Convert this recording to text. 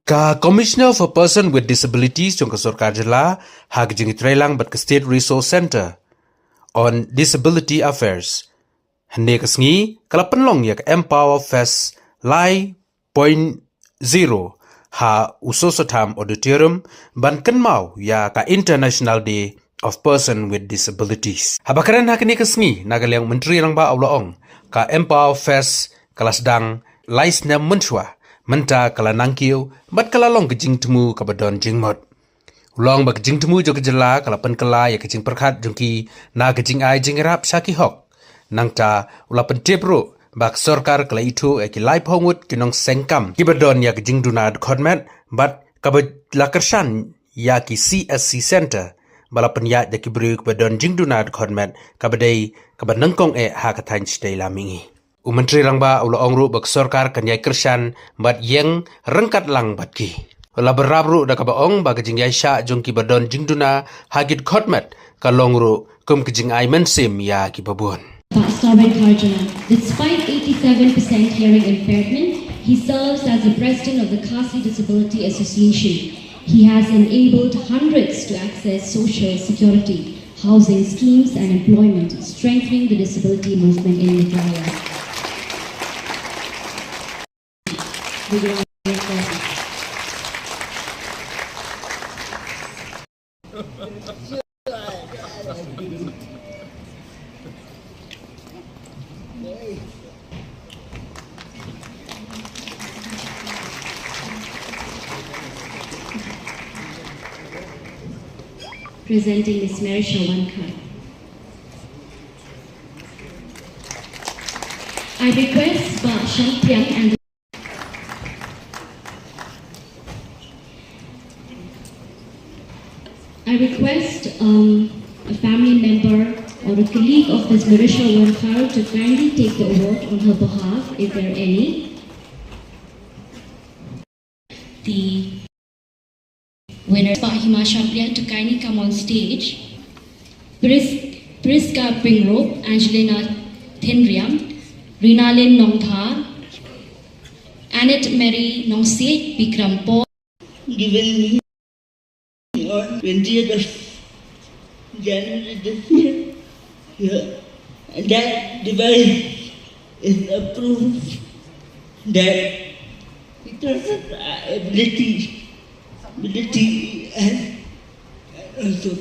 Ka Commissioner for Person with Disabilities jong kasur karjala hag jing trailang bat ka State Resource Center on Disability Affairs. Hande kasngi kala penlong yak Empower Fest Lai Point Zero ha usosotam auditorium ban kenmau ya ka International Day of Person with Disabilities. Habakaran hakini kasngi nagalyang menteri lang ba awlaong ka Empower Fest kala sedang laisna menchwa menta kala nangkiu bat kala long kejing temu kabadon jingmot long ba kejing temu jo kejela kala pen kala ya kejing perkhat jongki na kejing ai jing rap saki hok nangta ula pen tepro bak sarkar kala itu ki lai phongut kinong sengkam kibadon ya kejing dunad khotmet bat kabad lakarsan ya ki CSC Center bala pen ya ki bru kabadon jing dunad khotmet kabadai kabad nangkong ha kathan stay lamingi Menteri lang ba ula ongru bak sarkar kanyai kersan bat yang rengkat lang bat ki. Ula berabru da kabaong ba kejing yai sya jong ki badon jingduna hagit khotmat kalongru kum kejing ai mensim ya ki babun. Sovereign Karjala. Despite 87% hearing impairment, he serves as the president of the Khasi Disability Association. He has enabled hundreds to access social security, housing schemes and employment, strengthening the disability movement in Meghalaya. Presenting Ms. Marisha Wankar. I request Shantiang and I request a family member or a colleague of Ms. Marisha Wankar to kindly take the award on her behalf, if there are any. The winner, Bahima Shampriya, to kindly come on stage. Priska Pingrop, Angelina Thinriam, Rinalyn Nongthar, Annette Mary Nongset, Bikram Paul. Given me on 20th of January this year, and that device is a proof that because of our ability and also